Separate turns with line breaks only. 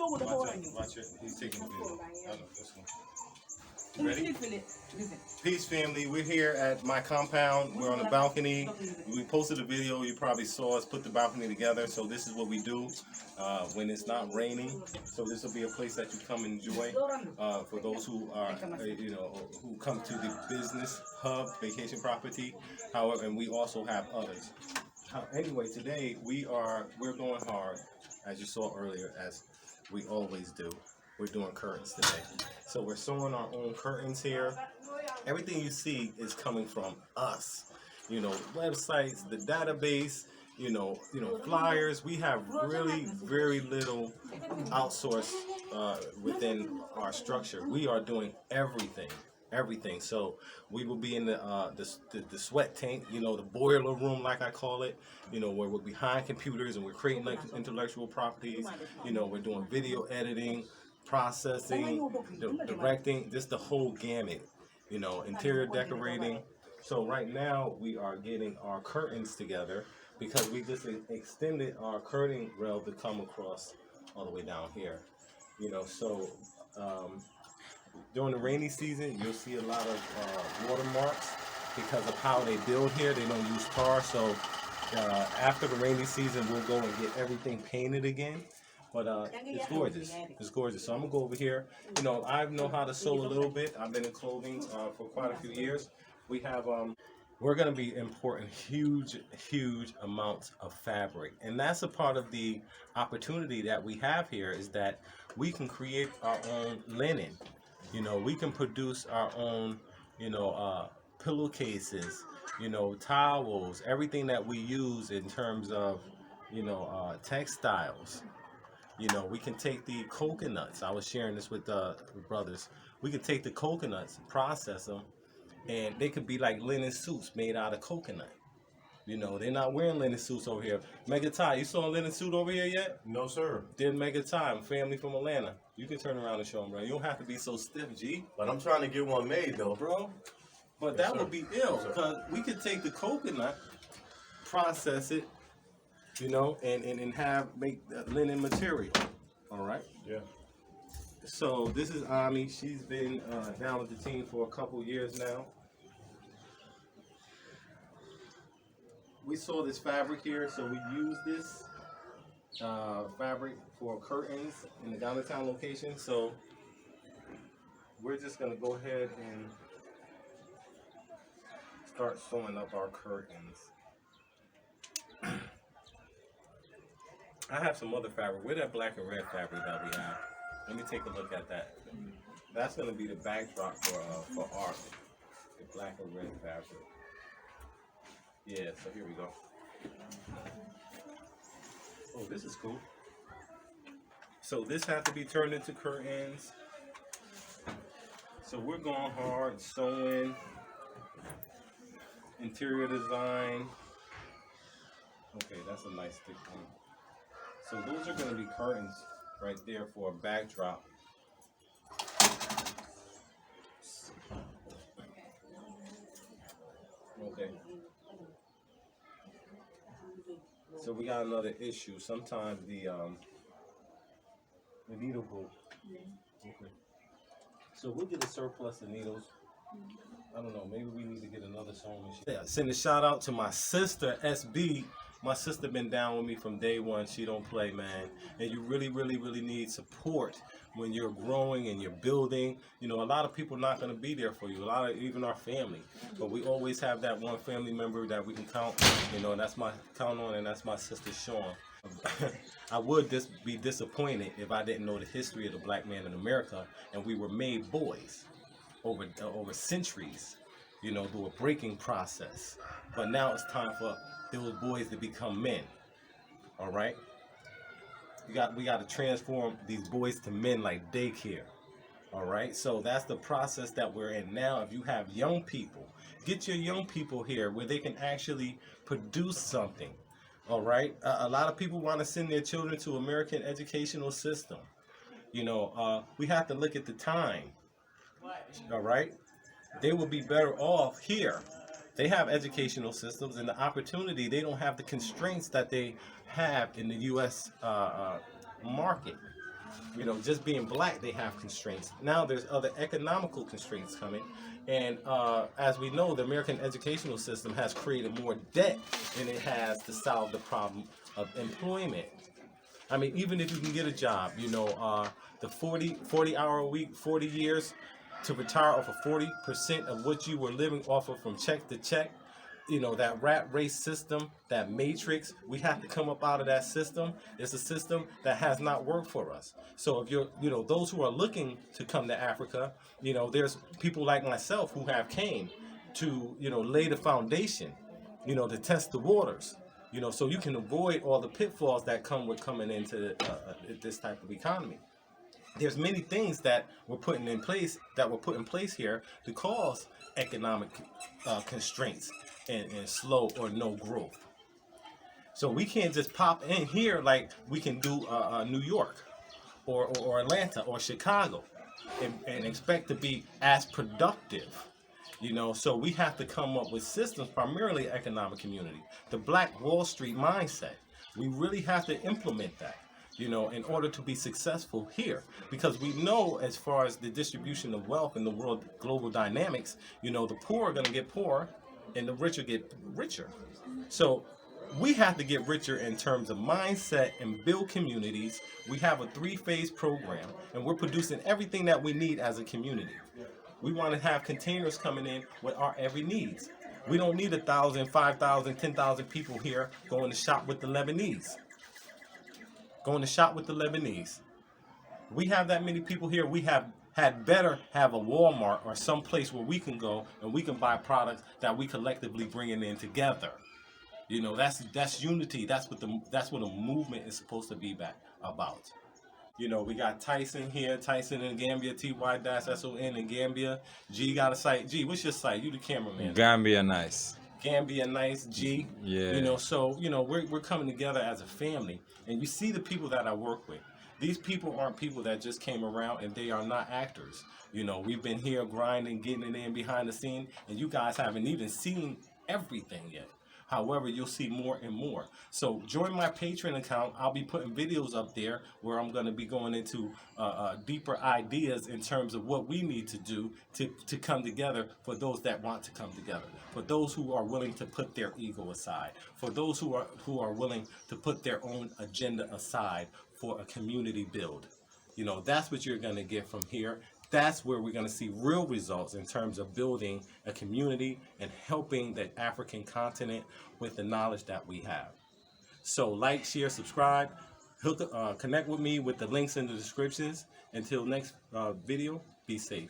Watch it. He's taking a video. I know, this one. Ready? Peace, family. We're here at my compound. We're on the balcony. We posted a video. You probably saw us put the balcony together. So this is what we do when it's not raining. So this will be a place that you come enjoy for those who are, who come to the business hub, vacation property. However, and we also have others. Anyway, today we're going hard, as you saw earlier, as we always do. We're doing curtains today. So we're sewing our own curtains here. Everything you see is coming from us. You know, websites, the database, flyers. We have really very little outsourced within our structure. We are doing everything. So we will be in the sweat tank, the boiler room, like I call it, where we're behind computers and we're creating like intellectual properties. We're doing video editing, processing, directing, just the whole gamut, interior decorating. So right now we are getting our curtains together because we just extended our curtain rail to come across all the way down here, during the rainy season, you'll see a lot of watermarks because of how they build here. They don't use tar, so after the rainy season, we'll go and get everything painted again. But it's gorgeous. It's gorgeous. So I'm gonna go over here. I know how to sew a little bit. I've been in clothing for quite a few years. We have we're gonna be importing huge amounts of fabric, and that's a part of the opportunity that we have here is that we can create our own linen. We can produce our own, pillowcases, towels, everything that we use in terms of, textiles. We can take the coconuts. I was sharing this with the brothers. We can take the coconuts, process them, and they could be like linen suits made out of coconut. They're not wearing linen suits over here. Mega Ty, you saw a linen suit over here yet?
No, sir.
Did Mega Ty, family from Atlanta. You can turn around and show them, bro. You don't have to be so stiff, G.
But I'm trying to get one made, though.
Bro. But yes, that would be ill, because we could take the coconut, process it, and make linen material. All right?
Yeah.
So this is Ami. She's been down with the team for a couple years now. We saw this fabric here, so we use this fabric for curtains in the downtown location. So we're just gonna go ahead and start sewing up our curtains. I have some other fabric. Where's that black and red fabric that we have? Let me take a look at that. That's gonna be the backdrop for art. The black and red fabric. Yeah, so here we go. Oh, this is cool. So this has to be turned into curtains. So we're going hard, sewing, interior design. Okay, that's a nice thick one. So those are going to be curtains right there for a backdrop. Okay. So we got another issue. Sometimes the needle will. Okay. So we'll get a surplus of needles. I don't know. Maybe we need to get another sewing machine. Yeah. Send a shout out to my sister SB. My sister been down with me from day one. She don't play, man. And you really need support when you're growing and you're building. A lot of people not going to be there for you. A lot of even our family. But we always have that one family member that we can count. And that's my count on, and that's my sister Sean. I would be disappointed if I didn't know the history of the black man in America, and we were made boys over centuries. Through a breaking process. But now it's time for those boys to become men. All right, we got to transform these boys to men like daycare. All right, so that's the process that we're in now. If you have young people, get your young people here where they can actually produce something. All right, a lot of people want to send their children to American educational system. We have to look at the time. All right, they will be better off here. They have educational systems and the opportunity. They don't have the constraints that they have in the U.S. Market. You know, just being black, they have constraints. Now there's other economical constraints coming. And as we know, the American educational system has created more debt than it has to solve the problem of employment. I mean, even if you can get a job, you know, the 40 hour a week, 40 years to retire off of 40% of what you were living off of from check to check, you know, that rat race system, that matrix, we have to come up out of that system. It's a system that has not worked for us. So if you're, you know, those who are looking to come to Africa, you know, there's people like myself who have came to, you know, lay the foundation, you know, to test the waters, you know, so you can avoid all the pitfalls that come with coming into this type of economy. There's many things that were put in place here to cause economic constraints and slow or no growth. So we can't just pop in here like we can do New York or Atlanta or Chicago and expect to be as productive. You know, so we have to come up with systems, primarily economic community, the Black Wall Street mindset. We really have to implement that, you know, in order to be successful here. Because we know, as far as the distribution of wealth in the world, global dynamics, you know, the poor are going to get poorer and the richer get richer. So we have to get richer in terms of mindset and build communities. We have a 3-phase program, and we're producing everything that we need as a community. We want to have containers coming in with our every needs. We don't need 1,000, 5,000, 10,000 people here going to shop with the Lebanese. We have that many people here. We had better have a Walmart or some place where we can go and we can buy products that we collectively bringing in together. You know, that's unity. That's what a movement is supposed to be about. You know, we got Tyson here, Tyson in Gambia, TY-SON in Gambia. G got a site. G, what's your site? You the cameraman.
Gambia Nice.
Gambia Nice, G.
Yeah.
You know, so, you know, we're coming together as a family. And you see the people that I work with. These people aren't people that just came around, and they are not actors. You know, we've been here grinding, getting it in behind the scene, and you guys haven't even seen everything yet. However, you'll see more and more. So join my Patreon account. I'll be putting videos up there where I'm going to be going into deeper ideas in terms of what we need to do to come together for those that want to come together, for those who are willing to put their ego aside, for those who are willing to put their own agenda aside for a community build. You know, that's what you're going to get from here. That's where we're going to see real results in terms of building a community and helping the African continent with the knowledge that we have. So like, share, subscribe, connect with me with the links in the descriptions. Until next video, be safe.